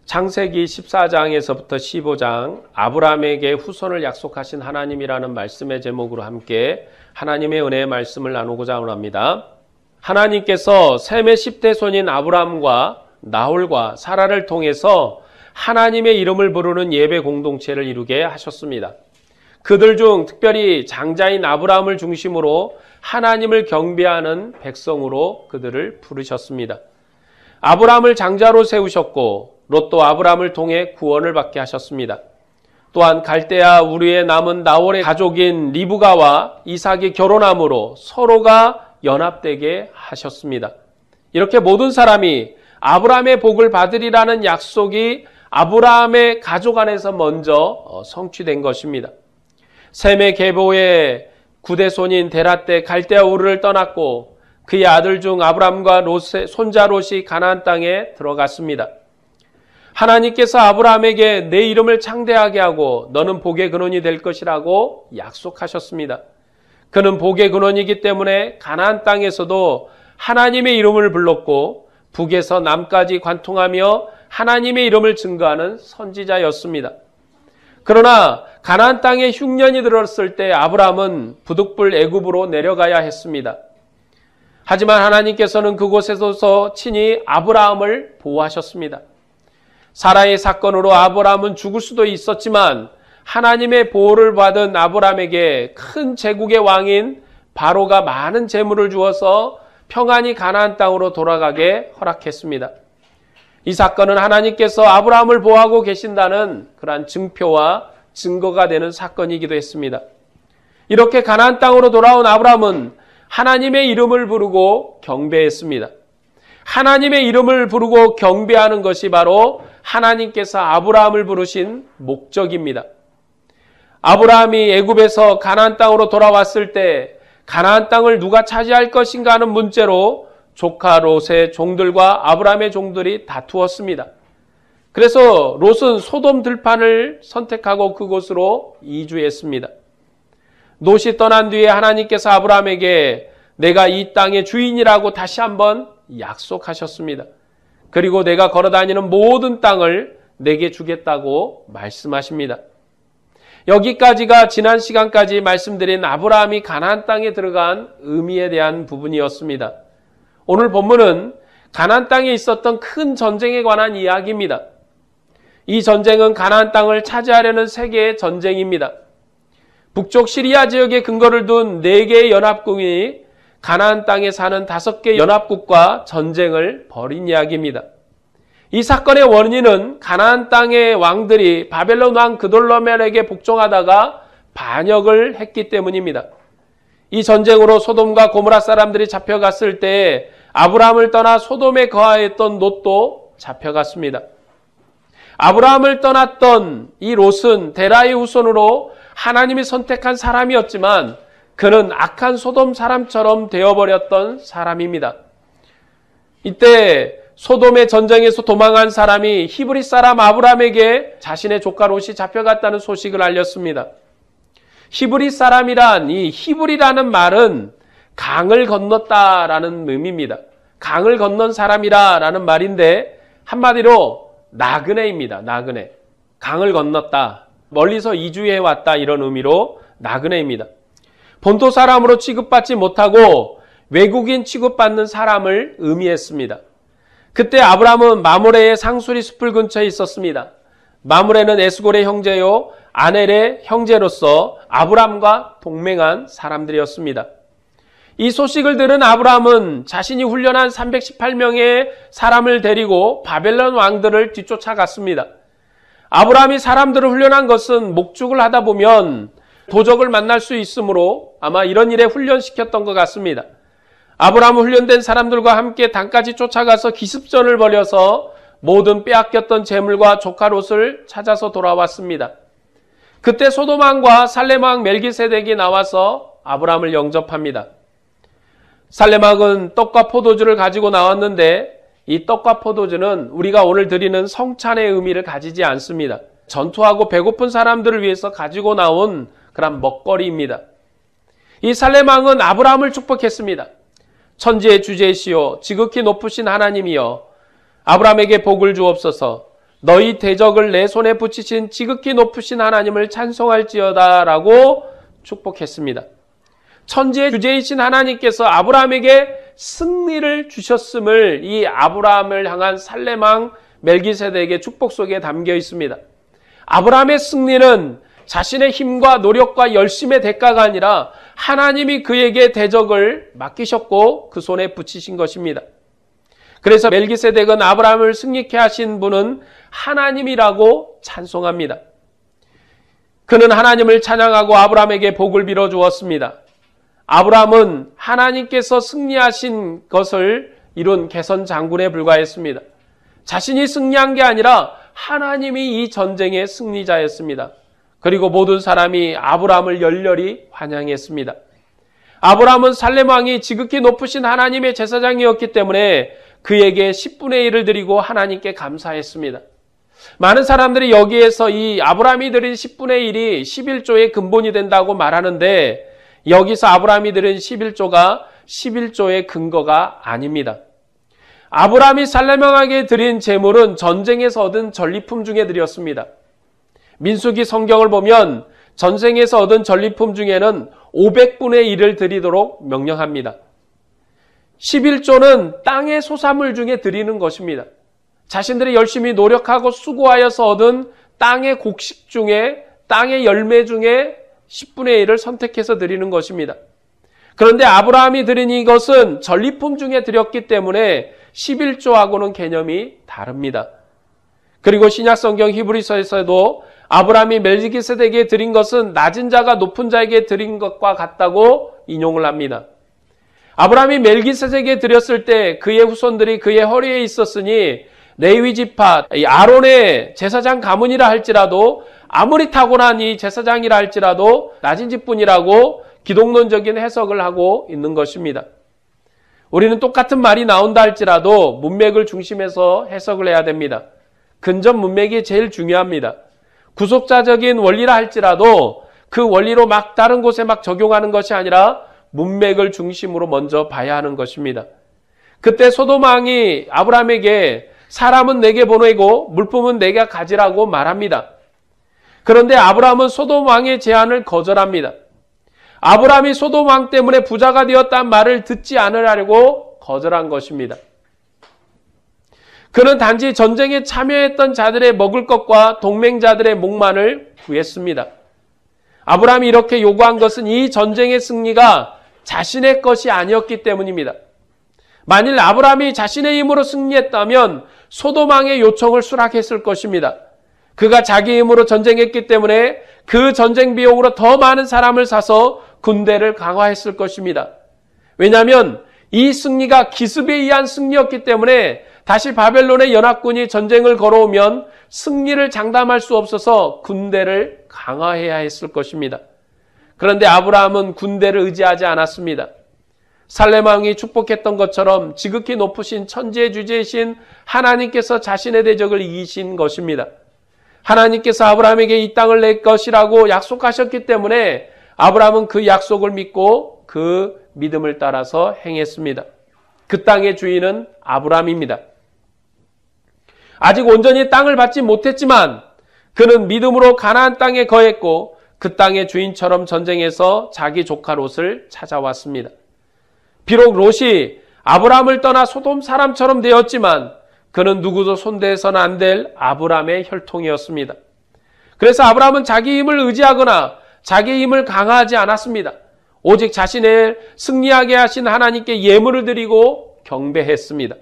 창세기 14장에서부터 15장 아브라함에게 후손을 약속하신 하나님이라는 말씀의 제목으로 함께 하나님의 은혜의 말씀을 나누고자 합니다. 하나님께서 셈의 10대 손인 아브라함과 나홀과 사라를 통해서 하나님의 이름을 부르는 예배 공동체를 이루게 하셨습니다. 그들 중 특별히 장자인 아브라함을 중심으로 하나님을 경배하는 백성으로 그들을 부르셨습니다. 아브라함을 장자로 세우셨고 롯도 아브라함을 통해 구원을 받게 하셨습니다. 또한 갈대아 우르의 남은 나홀의 가족인 리브가와 이삭이 결혼함으로 서로가 연합되게 하셨습니다. 이렇게 모든 사람이 아브라함의 복을 받으리라는 약속이 아브라함의 가족 안에서 먼저 성취된 것입니다. 셈의 계보의 9대 손인 데라 때 갈대아 우르를 떠났고 그의 아들 중 아브라함과 롯의 손자 롯이 가나안 땅에 들어갔습니다. 하나님께서 아브라함에게 내 이름을 창대하게 하고 너는 복의 근원이 될 것이라고 약속하셨습니다. 그는 복의 근원이기 때문에 가나안 땅에서도 하나님의 이름을 불렀고 북에서 남까지 관통하며 하나님의 이름을 증거하는 선지자였습니다. 그러나 가나안 땅에 흉년이 들었을 때 아브라함은 부득불 애굽으로 내려가야 했습니다. 하지만 하나님께서는 그곳에서 친히 아브라함을 보호하셨습니다. 사라의 사건으로 아브라함은 죽을 수도 있었지만 하나님의 보호를 받은 아브라함에게 큰 제국의 왕인 바로가 많은 재물을 주어서 평안히 가나안 땅으로 돌아가게 허락했습니다. 이 사건은 하나님께서 아브라함을 보호하고 계신다는 그러한 증표와 증거가 되는 사건이기도 했습니다. 이렇게 가나안 땅으로 돌아온 아브라함은 하나님의 이름을 부르고 경배했습니다. 하나님의 이름을 부르고 경배하는 것이 바로 하나님께서 아브라함을 부르신 목적입니다. 아브라함이 애굽에서 가나안 땅으로 돌아왔을 때 가나안 땅을 누가 차지할 것인가 하는 문제로 조카 롯의 종들과 아브라함의 종들이 다투었습니다. 그래서 롯은 소돔 들판을 선택하고 그곳으로 이주했습니다. 롯이 떠난 뒤에 하나님께서 아브라함에게 내가 이 땅의 주인이라고 다시 한번 약속하셨습니다. 그리고 내가 걸어다니는 모든 땅을 내게 주겠다고 말씀하십니다. 여기까지가 지난 시간까지 말씀드린 아브라함이 가나안 땅에 들어간 의미에 대한 부분이었습니다. 오늘 본문은 가나안 땅에 있었던 큰 전쟁에 관한 이야기입니다. 이 전쟁은 가나안 땅을 차지하려는 세계의 전쟁입니다. 북쪽 시리아 지역에 근거를 둔 4개의 연합국이 가나안 땅에 사는 5개 연합국과 전쟁을 벌인 이야기입니다. 이 사건의 원인은 가나안 땅의 왕들이 바벨론 왕 그돌라오멜에게 복종하다가 반역을 했기 때문입니다. 이 전쟁으로 소돔과 고모라 사람들이 잡혀갔을 때 아브라함을 떠나 소돔에 거하였던 롯도 잡혀갔습니다. 아브라함을 떠났던 이 롯은 데라의 후손으로 하나님이 선택한 사람이었지만 그는 악한 소돔 사람처럼 되어버렸던 사람입니다. 이때 소돔의 전쟁에서 도망한 사람이 히브리 사람 아브라함에게 자신의 조카 롯이 잡혀갔다는 소식을 알렸습니다. 히브리 사람이란 이 히브리라는 말은 강을 건넜다라는 의미입니다. 강을 건넌 사람이라는 말인데 한마디로 나그네입니다. 나그네. 강을 건넜다. 멀리서 이주해 왔다 이런 의미로 나그네입니다. 본토 사람으로 취급받지 못하고 외국인 취급받는 사람을 의미했습니다. 그때 아브라함은 마므레의 상수리 숲을 근처에 있었습니다. 마므레는 에스골의 형제요 아넬의 형제로서 아브라함과 동맹한 사람들이었습니다. 이 소식을 들은 아브라함은 자신이 훈련한 318명의 사람을 데리고 바벨론 왕들을 뒤쫓아갔습니다. 아브라함이 사람들을 훈련한 것은 목축을 하다 보면 도적을 만날 수 있으므로 아마 이런 일에 훈련시켰던 것 같습니다. 아브라함은 훈련된 사람들과 함께 단까지 쫓아가서 기습전을 벌여서 모든 빼앗겼던 재물과 조카 롯을 찾아서 돌아왔습니다. 그때 소돔 왕과 살렘 왕 멜기세덱이 나와서 아브라함을 영접합니다. 살렘 왕은 떡과 포도주를 가지고 나왔는데 이 떡과 포도주는 우리가 오늘 드리는 성찬의 의미를 가지지 않습니다. 전투하고 배고픈 사람들을 위해서 가지고 나온 그런 먹거리입니다. 이 살렘 왕은 아브라함을 축복했습니다. 천지의 주제이시오 지극히 높으신 하나님이여 아브라함에게 복을 주옵소서. 너희 대적을 내 손에 붙이신 지극히 높으신 하나님을 찬송할지어다 라고 축복했습니다. 천지의 주제이신 하나님께서 아브라함에게 승리를 주셨음을 이 아브라함을 향한 살렘왕 멜기세덱의 축복 속에 담겨 있습니다. 아브라함의 승리는 자신의 힘과 노력과 열심의 대가가 아니라 하나님이 그에게 대적을 맡기셨고 그 손에 붙이신 것입니다. 그래서 멜기세덱은 아브라함을 승리케 하신 분은 하나님이라고 찬송합니다. 그는 하나님을 찬양하고 아브라함에게 복을 빌어 주었습니다. 아브라함은 하나님께서 승리하신 것을 이룬 개선 장군에 불과했습니다. 자신이 승리한 게 아니라 하나님이 이 전쟁의 승리자였습니다. 그리고 모든 사람이 아브라함을 열렬히 환영했습니다. 아브라함은 살렘 왕이 지극히 높으신 하나님의 제사장이었기 때문에 그에게 10분의 1을 드리고 하나님께 감사했습니다. 많은 사람들이 여기에서 이 아브라함이 드린 10분의 1이 11조의 근본이 된다고 말하는데 여기서 아브라함이 드린 11조가 11조의 근거가 아닙니다. 아브라함이 살렘 왕에게 드린 제물은 전쟁에서 얻은 전리품 중에 드렸습니다. 민수기 성경을 보면 전쟁에서 얻은 전리품 중에는 500분의 1을 드리도록 명령합니다. 11조는 땅의 소산물 중에 드리는 것입니다. 자신들이 열심히 노력하고 수고하여서 얻은 땅의 곡식 중에 땅의 열매 중에 10분의 1을 선택해서 드리는 것입니다. 그런데 아브라함이 드린 이것은 전리품 중에 드렸기 때문에 11조하고는 개념이 다릅니다. 그리고 신약성경 히브리서에서도 아브라함이 멜기세덱에게 드린 것은 낮은 자가 높은 자에게 드린 것과 같다고 인용을 합니다. 아브라함이 멜기세덱에게 드렸을 때 그의 후손들이 그의 허리에 있었으니 레위 지파 아론의 제사장 가문이라 할지라도 아무리 타고난 이 제사장이라 할지라도 낮은 직분이라고 기독론적인 해석을 하고 있는 것입니다. 우리는 똑같은 말이 나온다 할지라도 문맥을 중심해서 해석을 해야 됩니다. 근접 문맥이 제일 중요합니다. 구속자적인 원리라 할지라도 그 원리로 막 다른 곳에 막 적용하는 것이 아니라 문맥을 중심으로 먼저 봐야 하는 것입니다. 그때 소돔 왕이 아브라함에게 사람은 내게 보내고 물품은 내가 가지라고 말합니다. 그런데 아브라함은 소돔 왕의 제안을 거절합니다. 아브라함이 소돔 왕 때문에 부자가 되었다는 말을 듣지 않으려고 거절한 것입니다. 그는 단지 전쟁에 참여했던 자들의 먹을 것과 동맹자들의 목만을 구했습니다. 아브라함이 이렇게 요구한 것은 이 전쟁의 승리가 자신의 것이 아니었기 때문입니다. 만일 아브라함이 자신의 힘으로 승리했다면 소돔 왕의 요청을 수락했을 것입니다. 그가 자기 힘으로 전쟁했기 때문에 그 전쟁 비용으로 더 많은 사람을 사서 군대를 강화했을 것입니다. 왜냐하면 이 승리가 기습에 의한 승리였기 때문에 다시 바벨론의 연합군이 전쟁을 걸어오면 승리를 장담할 수 없어서 군대를 강화해야 했을 것입니다. 그런데 아브라함은 군대를 의지하지 않았습니다. 살렘 왕이 축복했던 것처럼 지극히 높으신 천지의 주제이신 하나님께서 자신의 대적을 이기신 것입니다. 하나님께서 아브라함에게 이 땅을 낼 것이라고 약속하셨기 때문에 아브라함은 그 약속을 믿고 그 믿음을 따라서 행했습니다. 그 땅의 주인은 아브라함입니다. 아직 온전히 땅을 받지 못했지만 그는 믿음으로 가나안 땅에 거했고 그 땅의 주인처럼 전쟁에서 자기 조카 롯을 찾아왔습니다. 비록 롯이 아브라함을 떠나 소돔 사람처럼 되었지만 그는 누구도 손대서는 안 될 아브라함의 혈통이었습니다. 그래서 아브라함은 자기 힘을 의지하거나 자기 힘을 강화하지 않았습니다. 오직 자신의 승리하게 하신 하나님께 예물을 드리고 경배했습니다.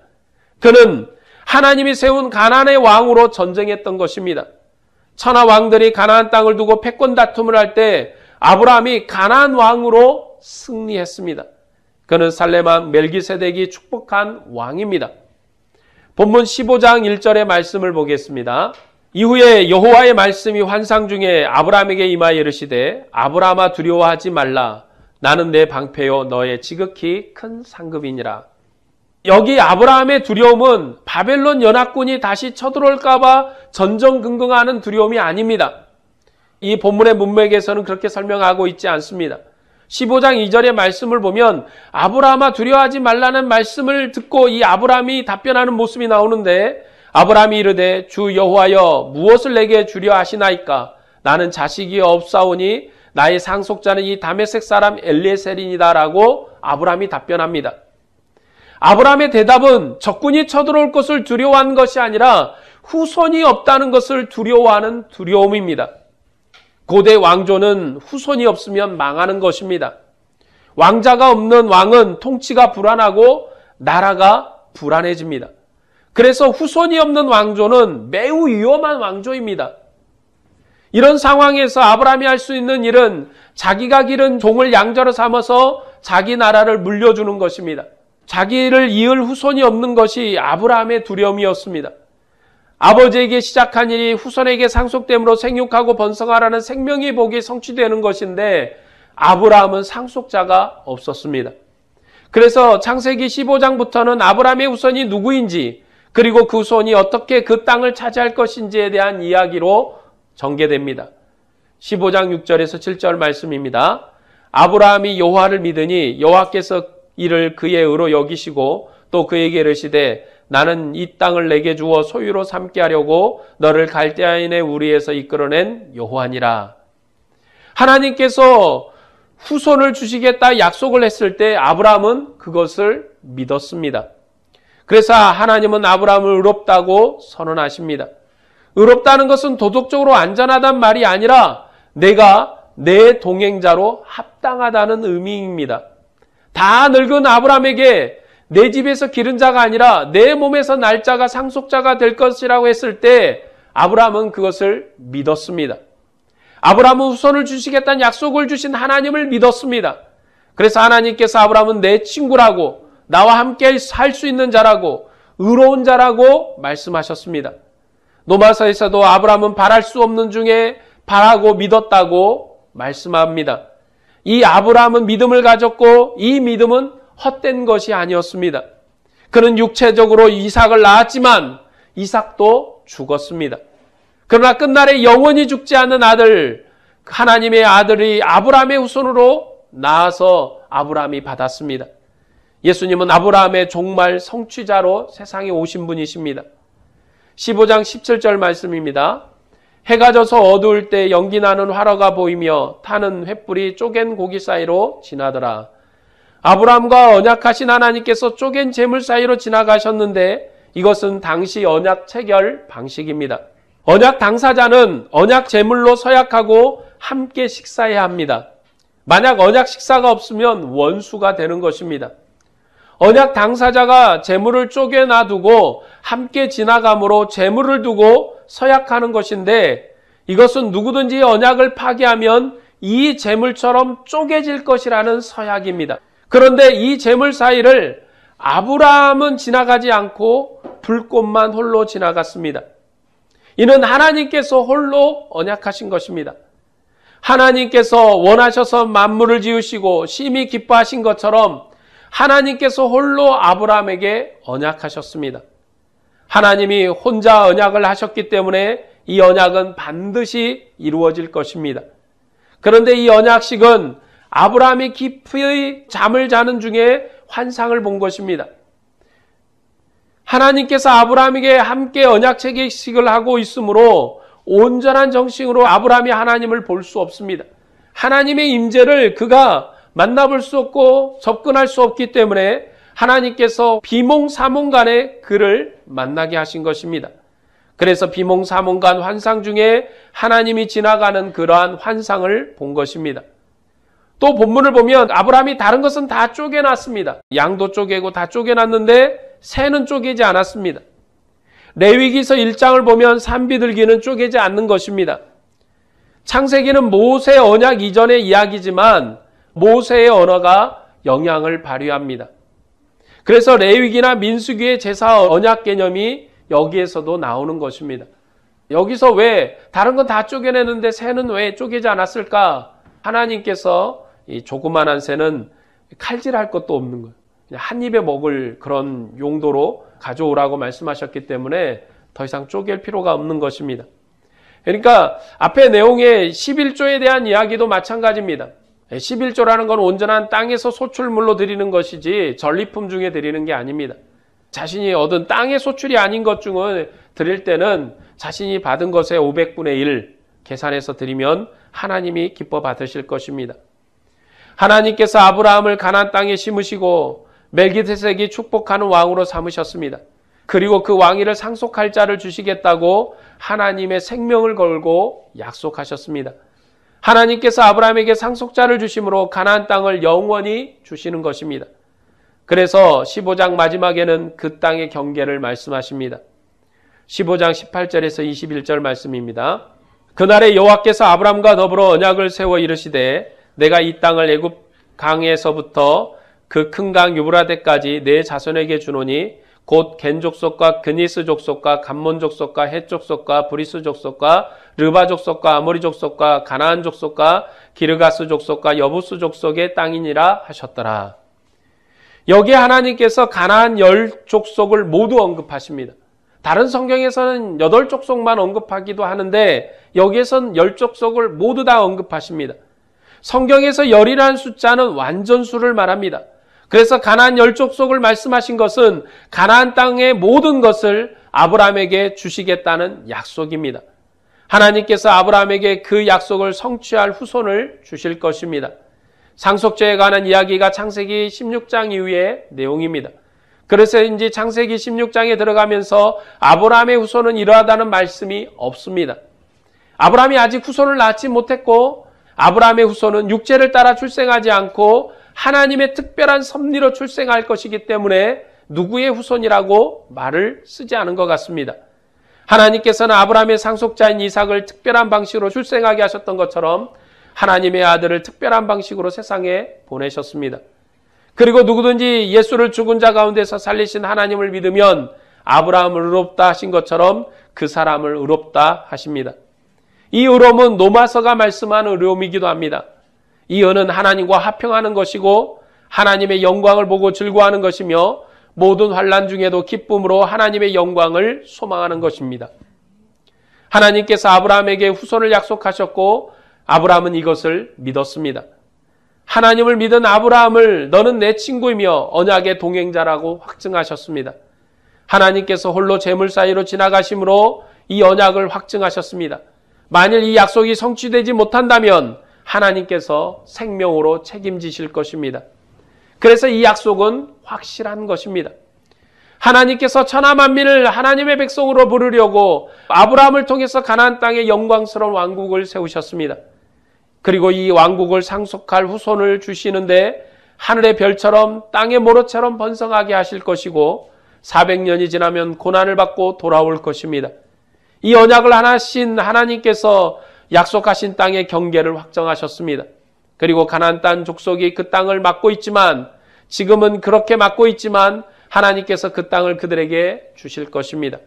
그는 하나님이 세운 가나안의 왕으로 전쟁했던 것입니다. 천하 왕들이 가나안 땅을 두고 패권 다툼을 할 때 아브라함이 가나안 왕으로 승리했습니다. 그는 살렘 왕 멜기세덱이 축복한 왕입니다. 본문 15장 1절의 말씀을 보겠습니다. 이후에 여호와의 말씀이 환상 중에 아브라함에게 임하여 이르시되 아브라함아 두려워하지 말라. 나는 내 방패요 너의 지극히 큰 상급이니라. 여기 아브라함의 두려움은 바벨론 연합군이 다시 쳐들어올까 봐 전전긍긍하는 두려움이 아닙니다. 이 본문의 문맥에서는 그렇게 설명하고 있지 않습니다. 15장 2절의 말씀을 보면 아브라함아 두려워하지 말라는 말씀을 듣고 이 아브라함이 답변하는 모습이 나오는데 아브라함이 이르되 주 여호와여 무엇을 내게 주려 하시나이까? 나는 자식이 없사오니 나의 상속자는 이 다메섹 사람 엘리에셀이니다라고 아브라함이 답변합니다. 아브라함의 대답은 적군이 쳐들어올 것을 두려워한 것이 아니라 후손이 없다는 것을 두려워하는 두려움입니다. 고대 왕조는 후손이 없으면 망하는 것입니다. 왕자가 없는 왕은 통치가 불안하고 나라가 불안해집니다. 그래서 후손이 없는 왕조는 매우 위험한 왕조입니다. 이런 상황에서 아브라함이 할 수 있는 일은 자기가 기른 종을 양자로 삼아서 자기 나라를 물려주는 것입니다. 자기를 이을 후손이 없는 것이 아브라함의 두려움이었습니다. 아버지에게 시작한 일이 후손에게 상속됨으로 생육하고 번성하라는 생명의 복이 성취되는 것인데 아브라함은 상속자가 없었습니다. 그래서 창세기 15장부터는 아브라함의 후손이 누구인지 그리고 그 후손이 어떻게 그 땅을 차지할 것인지에 대한 이야기로 전개됩니다. 15장 6절에서 7절 말씀입니다. 아브라함이 여호와를 믿으니 여호와께서 이를 그의 의로 여기시고 또 그에게 이르시되 나는 이 땅을 내게 주어 소유로 삼게 하려고 너를 갈대아인의 우리에서 이끌어낸 여호와니라. 하나님께서 후손을 주시겠다 약속을 했을 때 아브라함은 그것을 믿었습니다. 그래서 하나님은 아브라함을 의롭다고 선언하십니다. 의롭다는 것은 도덕적으로 안전하단 말이 아니라 내가 내 동행자로 합당하다는 의미입니다. 다 늙은 아브라함에게 내 집에서 기른 자가 아니라 내 몸에서 날 자가 상속자가 될 것이라고 했을 때 아브라함은 그것을 믿었습니다. 아브라함은 후손을 주시겠다는 약속을 주신 하나님을 믿었습니다. 그래서 하나님께서 아브라함은 내 친구라고 나와 함께 살 수 있는 자라고 의로운 자라고 말씀하셨습니다. 로마서에서도 아브라함은 바랄 수 없는 중에 바라고 믿었다고 말씀합니다. 이 아브라함은 믿음을 가졌고 이 믿음은 헛된 것이 아니었습니다. 그는 육체적으로 이삭을 낳았지만 이삭도 죽었습니다. 그러나 끝날에 영원히 죽지 않는 아들, 하나님의 아들이 아브라함의 후손으로 나아서 아브라함이 받았습니다. 예수님은 아브라함의 종말 성취자로 세상에 오신 분이십니다. 15장 17절 말씀입니다. 해가 져서 어두울 때 연기 나는 화로가 보이며 타는 횃불이 쪼갠 고기 사이로 지나더라. 아브라함과 언약하신 하나님께서 쪼갠 재물 사이로 지나가셨는데 이것은 당시 언약 체결 방식입니다. 언약 당사자는 언약 재물로 서약하고 함께 식사해야 합니다. 만약 언약 식사가 없으면 원수가 되는 것입니다. 언약 당사자가 재물을 쪼개놔두고 함께 지나감으로 재물을 두고 서약하는 것인데 이것은 누구든지 언약을 파기하면 이 재물처럼 쪼개질 것이라는 서약입니다. 그런데 이 재물 사이를 아브라함은 지나가지 않고 불꽃만 홀로 지나갔습니다. 이는 하나님께서 홀로 언약하신 것입니다. 하나님께서 원하셔서 만물을 지으시고 심히 기뻐하신 것처럼 하나님께서 홀로 아브라함에게 언약하셨습니다. 하나님이 혼자 언약을 하셨기 때문에 이 언약은 반드시 이루어질 것입니다. 그런데 이 언약식은 아브라함이 깊이 잠을 자는 중에 환상을 본 것입니다. 하나님께서 아브라함에게 함께 언약체계식을 하고 있으므로 온전한 정신으로 아브라함이 하나님을 볼 수 없습니다. 하나님의 임재를 그가 만나볼 수 없고 접근할 수 없기 때문에 하나님께서 비몽사몽간에 그를 만나게 하신 것입니다. 그래서 비몽사몽간 환상 중에 하나님이 지나가는 그러한 환상을 본 것입니다. 또 본문을 보면 아브라함이 다른 것은 다 쪼개놨습니다. 양도 쪼개고 다 쪼개놨는데 새는 쪼개지 않았습니다. 레위기서 1장을 보면 산비둘기는 쪼개지 않는 것입니다. 창세기는 모세 언약 이전의 이야기지만 모세의 언어가 영향을 발휘합니다. 그래서 레위기나 민수기의 제사 언약 개념이 여기에서도 나오는 것입니다. 여기서 왜 다른 건 다 쪼개내는데 새는 왜 쪼개지 않았을까? 하나님께서 이 조그만한 새는 칼질할 것도 없는 거예요. 그냥 한 입에 먹을 그런 용도로 가져오라고 말씀하셨기 때문에 더 이상 쪼갤 필요가 없는 것입니다. 그러니까 앞에 내용의 11조에 대한 이야기도 마찬가지입니다. 11조라는 건 온전한 땅에서 소출물로 드리는 것이지 전리품 중에 드리는 게 아닙니다. 자신이 얻은 땅의 소출이 아닌 것 중은 드릴 때는 자신이 받은 것의 500분의 1 계산해서 드리면 하나님이 기뻐 받으실 것입니다. 하나님께서 아브라함을 가나안 땅에 심으시고 멜기세덱이 축복하는 왕으로 삼으셨습니다. 그리고 그 왕위를 상속할 자를 주시겠다고 하나님의 생명을 걸고 약속하셨습니다. 하나님께서 아브라함에게 상속자를 주심으로 가나안 땅을 영원히 주시는 것입니다. 그래서 15장 마지막에는 그 땅의 경계를 말씀하십니다. 15장 18절에서 21절 말씀입니다. 그날에 여호와께서 아브라함과 더불어 언약을 세워 이르시되 내가 이 땅을 애굽 강에서부터 그 큰 강 유브라데까지 내 자손에게 주노니 곧 겐 족속과 그니스 족속과 감몬 족속과 헷 족속과 브리스 족속과 르바 족속과 아모리 족속과 가나안 족속과 기르가스 족속과 여부스 족속의 땅이니라 하셨더라. 여기에 하나님께서 가나안 10족속을 모두 언급하십니다. 다른 성경에서는 8족속만 언급하기도 하는데 여기에선 10족속을 모두 다 언급하십니다. 성경에서 10이라는 숫자는 완전수를 말합니다. 그래서 가나안 10족속을 말씀하신 것은 가나안 땅의 모든 것을 아브라함에게 주시겠다는 약속입니다. 하나님께서 아브라함에게 그 약속을 성취할 후손을 주실 것입니다. 상속죄에 관한 이야기가 창세기 16장 이후의 내용입니다. 그래서인지 창세기 16장에 들어가면서 아브라함의 후손은 이러하다는 말씀이 없습니다. 아브라함이 아직 후손을 낳지 못했고 아브라함의 후손은 육체를 따라 출생하지 않고 하나님의 특별한 섭리로 출생할 것이기 때문에 누구의 후손이라고 말을 쓰지 않은 것 같습니다. 하나님께서는 아브라함의 상속자인 이삭을 특별한 방식으로 출생하게 하셨던 것처럼 하나님의 아들을 특별한 방식으로 세상에 보내셨습니다. 그리고 누구든지 예수를 죽은 자 가운데서 살리신 하나님을 믿으면 아브라함을 의롭다 하신 것처럼 그 사람을 의롭다 하십니다. 이 의로움은 로마서가 말씀하는 의로움이기도 합니다. 이 의는 하나님과 화평하는 것이고 하나님의 영광을 보고 즐거워하는 것이며 모든 환난 중에도 기쁨으로 하나님의 영광을 소망하는 것입니다. 하나님께서 아브라함에게 후손을 약속하셨고 아브라함은 이것을 믿었습니다. 하나님을 믿은 아브라함을 너는 내 친구이며 언약의 동행자라고 확증하셨습니다. 하나님께서 홀로 재물 사이로 지나가심으로 이 언약을 확증하셨습니다. 만일 이 약속이 성취되지 못한다면 하나님께서 생명으로 책임지실 것입니다. 그래서 이 약속은 확실한 것입니다. 하나님께서 천하 만민을 하나님의 백성으로 부르려고 아브라함을 통해서 가나안 땅에 영광스러운 왕국을 세우셨습니다. 그리고 이 왕국을 상속할 후손을 주시는데 하늘의 별처럼 땅의 모로처럼 번성하게 하실 것이고 400년이 지나면 고난을 받고 돌아올 것입니다. 이 언약을 하신 하나님께서 약속하신 땅의 경계를 확정하셨습니다. 그리고 가나안 땅 족속이 그 땅을 맡고 있지만 지금은 그렇게 맡고 있지만 하나님께서 그 땅을 그들에게 주실 것입니다.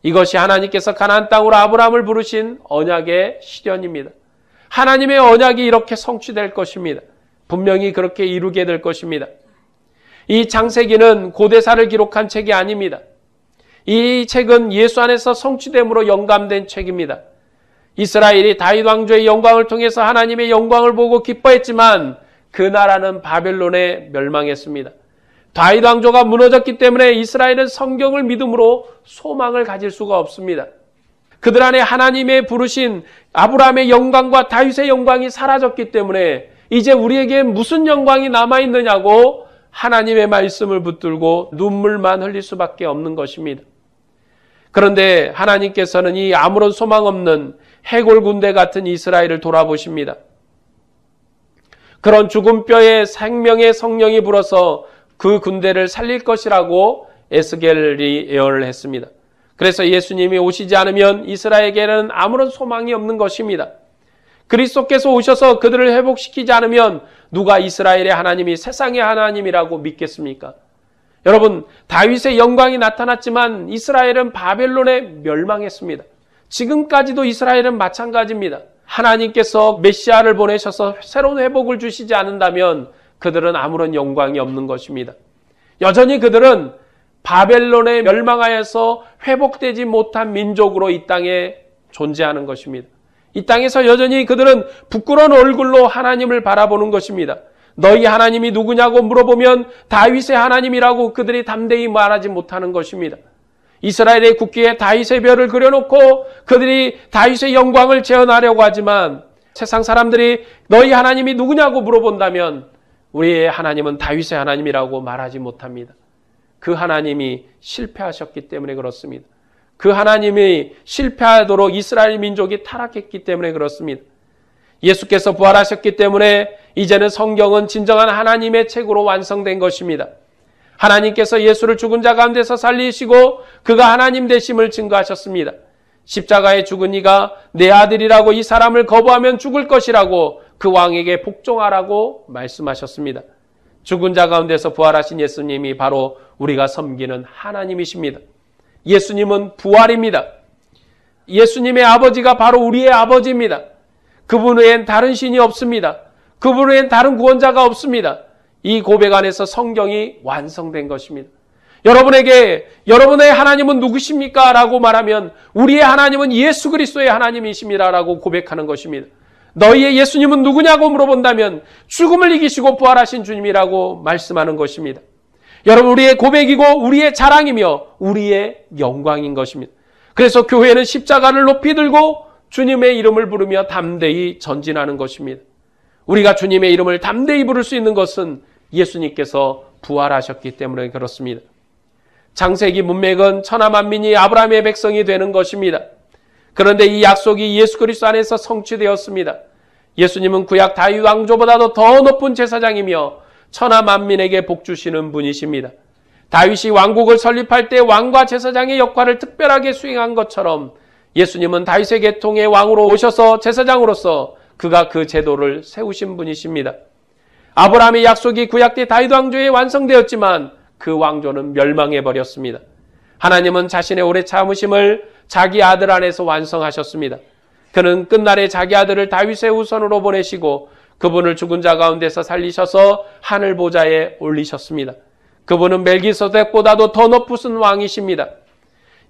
이것이 하나님께서 가나안 땅으로 아브라함을 부르신 언약의 실현입니다. 하나님의 언약이 이렇게 성취될 것입니다. 분명히 그렇게 이루게 될 것입니다. 이 창세기는 고대사를 기록한 책이 아닙니다. 이 책은 예수 안에서 성취됨으로 영감된 책입니다. 이스라엘이 다윗 왕조의 영광을 통해서 하나님의 영광을 보고 기뻐했지만 그 나라는 바벨론에 멸망했습니다. 다윗 왕조가 무너졌기 때문에 이스라엘은 성경을 믿음으로 소망을 가질 수가 없습니다. 그들 안에 하나님의 부르신 아브라함의 영광과 다윗의 영광이 사라졌기 때문에 이제 우리에게 무슨 영광이 남아있느냐고 하나님의 말씀을 붙들고 눈물만 흘릴 수밖에 없는 것입니다. 그런데 하나님께서는 이 아무런 소망 없는 해골 군대 같은 이스라엘을 돌아보십니다. 그런 죽은 뼈에 생명의 성령이 불어서 그 군대를 살릴 것이라고 에스겔이 예언을 했습니다. 그래서 예수님이 오시지 않으면 이스라엘에게는 아무런 소망이 없는 것입니다. 그리스도께서 오셔서 그들을 회복시키지 않으면 누가 이스라엘의 하나님이 세상의 하나님이라고 믿겠습니까? 여러분, 다윗의 영광이 나타났지만 이스라엘은 바벨론에 멸망했습니다. 지금까지도 이스라엘은 마찬가지입니다. 하나님께서 메시아를 보내셔서 새로운 회복을 주시지 않는다면 그들은 아무런 영광이 없는 것입니다. 여전히 그들은 바벨론에 멸망하여서 회복되지 못한 민족으로 이 땅에 존재하는 것입니다. 이 땅에서 여전히 그들은 부끄러운 얼굴로 하나님을 바라보는 것입니다. 너희 하나님이 누구냐고 물어보면 다윗의 하나님이라고 그들이 담대히 말하지 못하는 것입니다. 이스라엘의 국기에 다윗의 별을 그려놓고 그들이 다윗의 영광을 재현하려고 하지만 세상 사람들이 너희 하나님이 누구냐고 물어본다면 우리의 하나님은 다윗의 하나님이라고 말하지 못합니다. 그 하나님이 실패하셨기 때문에 그렇습니다. 그 하나님이 실패하도록 이스라엘 민족이 타락했기 때문에 그렇습니다. 예수께서 부활하셨기 때문에 이제는 성경은 진정한 하나님의 책으로 완성된 것입니다. 하나님께서 예수를 죽은 자 가운데서 살리시고 그가 하나님 되심을 증거하셨습니다. 십자가에 죽은 이가 내 아들이라고 이 사람을 거부하면 죽을 것이라고 그 왕에게 복종하라고 말씀하셨습니다. 죽은 자 가운데서 부활하신 예수님이 바로 우리가 섬기는 하나님이십니다. 예수님은 부활입니다. 예수님의 아버지가 바로 우리의 아버지입니다. 그분 외엔 다른 신이 없습니다. 그분 외엔 다른 구원자가 없습니다. 이 고백 안에서 성경이 완성된 것입니다. 여러분에게 여러분의 하나님은 누구십니까? 라고 말하면 우리의 하나님은 예수 그리스도의 하나님이십니다. 라고 고백하는 것입니다. 너희의 예수님은 누구냐고 물어본다면 죽음을 이기시고 부활하신 주님이라고 말씀하는 것입니다. 여러분, 우리의 고백이고 우리의 자랑이며 우리의 영광인 것입니다. 그래서 교회는 십자가를 높이 들고 주님의 이름을 부르며 담대히 전진하는 것입니다. 우리가 주님의 이름을 담대히 부를 수 있는 것은 예수님께서 부활하셨기 때문에 그렇습니다. 창세기 문맥은 천하 만민이 아브라함의 백성이 되는 것입니다. 그런데 이 약속이 예수 그리스도 안에서 성취되었습니다. 예수님은 구약 다윗 왕조보다도 더 높은 제사장이며 천하 만민에게 복 주시는 분이십니다. 다윗이 왕국을 설립할 때 왕과 제사장의 역할을 특별하게 수행한 것처럼 예수님은 다윗의 계통의 왕으로 오셔서 제사장으로서 그가 그 제도를 세우신 분이십니다. 아브라함의 약속이 구약 때 다윗 왕조에 완성되었지만 그 왕조는 멸망해버렸습니다. 하나님은 자신의 오래 참으심을 자기 아들 안에서 완성하셨습니다. 그는 끝날에 자기 아들을 다윗의 후손으로 보내시고 그분을 죽은 자 가운데서 살리셔서 하늘 보좌에 올리셨습니다. 그분은 멜기세덱보다도 더 높으신 왕이십니다.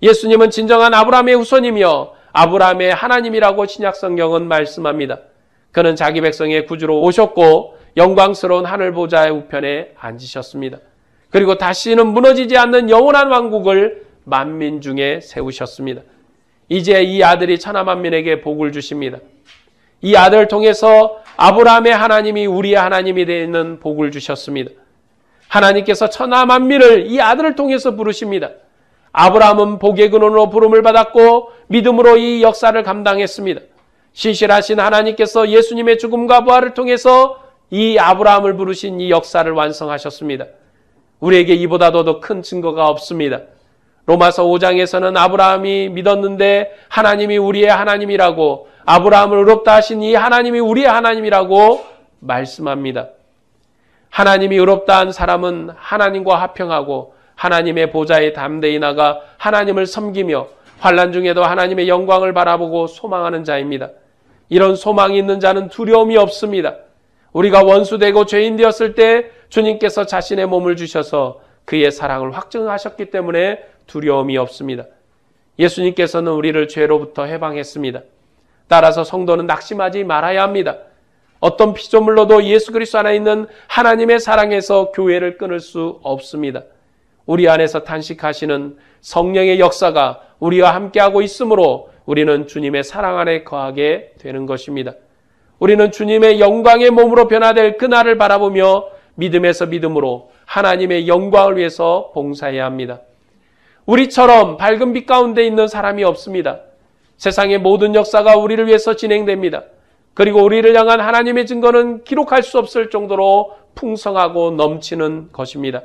예수님은 진정한 아브라함의 후손이며 아브라함의 하나님이라고 신약성경은 말씀합니다. 그는 자기 백성의 구주로 오셨고 영광스러운 하늘 보좌의 우편에 앉으셨습니다. 그리고 다시는 무너지지 않는 영원한 왕국을 만민 중에 세우셨습니다. 이제 이 아들이 천하 만민에게 복을 주십니다. 이 아들을 통해서 아브라함의 하나님이 우리의 하나님이 되는 복을 주셨습니다. 하나님께서 천하 만민을 이 아들을 통해서 부르십니다. 아브라함은 복의 근원으로 부름을 받았고 믿음으로 이 역사를 감당했습니다. 신실하신 하나님께서 예수님의 죽음과 부활을 통해서 이 아브라함을 부르신 이 역사를 완성하셨습니다. 우리에게 이보다도 더 큰 증거가 없습니다. 로마서 5장에서는 아브라함이 믿었는데 하나님이 우리의 하나님이라고, 아브라함을 의롭다 하신 이 하나님이 우리의 하나님이라고 말씀합니다. 하나님이 의롭다 한 사람은 하나님과 화평하고 하나님의 보좌에 담대히 나가 하나님을 섬기며 환난 중에도 하나님의 영광을 바라보고 소망하는 자입니다. 이런 소망이 있는 자는 두려움이 없습니다. 우리가 원수되고 죄인 되었을 때 주님께서 자신의 몸을 주셔서 그의 사랑을 확증하셨기 때문에 두려움이 없습니다. 예수님께서는 우리를 죄로부터 해방했습니다. 따라서 성도는 낙심하지 말아야 합니다. 어떤 피조물로도 예수 그리스도 안에 있는 하나님의 사랑에서 교회를 끊을 수 없습니다. 우리 안에서 탄식하시는 성령의 역사가 우리와 함께하고 있으므로 우리는 주님의 사랑 안에 거하게 되는 것입니다. 우리는 주님의 영광의 몸으로 변화될 그날을 바라보며 믿음에서 믿음으로 하나님의 영광을 위해서 봉사해야 합니다. 우리처럼 밝은 빛 가운데 있는 사람이 없습니다. 세상의 모든 역사가 우리를 위해서 진행됩니다. 그리고 우리를 향한 하나님의 증거는 기록할 수 없을 정도로 풍성하고 넘치는 것입니다.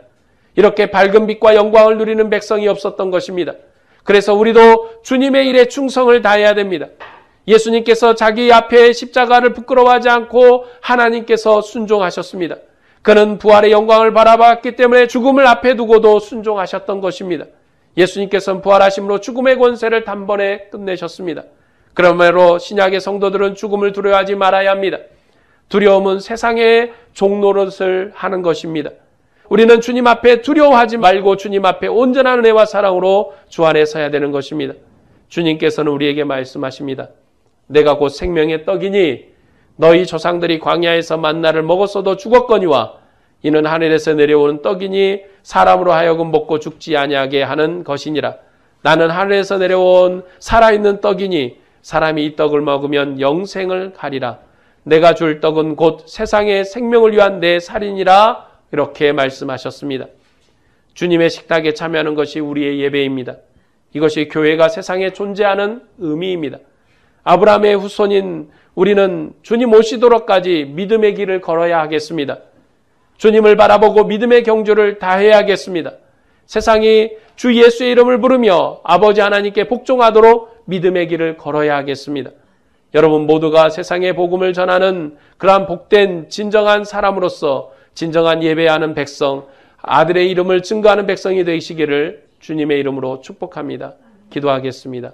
이렇게 밝은 빛과 영광을 누리는 백성이 없었던 것입니다. 그래서 우리도 주님의 일에 충성을 다해야 됩니다. 예수님께서 자기 앞에 십자가를 부끄러워하지 않고 하나님께서 순종하셨습니다. 그는 부활의 영광을 바라봤기 때문에 죽음을 앞에 두고도 순종하셨던 것입니다. 예수님께서는 부활하심으로 죽음의 권세를 단번에 끝내셨습니다. 그러므로 신약의 성도들은 죽음을 두려워하지 말아야 합니다. 두려움은 세상의 종노릇을 하는 것입니다. 우리는 주님 앞에 두려워하지 말고 주님 앞에 온전한 은혜와 사랑으로 주 안에 서야 되는 것입니다. 주님께서는 우리에게 말씀하십니다. 내가 곧 생명의 떡이니 너희 조상들이 광야에서 만나를 먹었어도 죽었거니와 이는 하늘에서 내려오는 떡이니 사람으로 하여금 먹고 죽지 아니하게 하는 것이니라. 나는 하늘에서 내려온 살아있는 떡이니 사람이 이 떡을 먹으면 영생을 가리라. 내가 줄 떡은 곧 세상의 생명을 위한 내 살이니라. 이렇게 말씀하셨습니다. 주님의 식탁에 참여하는 것이 우리의 예배입니다. 이것이 교회가 세상에 존재하는 의미입니다. 아브라함의 후손인 우리는 주님 오시도록까지 믿음의 길을 걸어야 하겠습니다. 주님을 바라보고 믿음의 경주를 다해야겠습니다. 세상이 주 예수의 이름을 부르며 아버지 하나님께 복종하도록 믿음의 길을 걸어야 하겠습니다. 여러분 모두가 세상에 복음을 전하는 그러한 복된 진정한 사람으로서 진정한 예배하는 백성, 아들의 이름을 증거하는 백성이 되시기를 주님의 이름으로 축복합니다. 기도하겠습니다.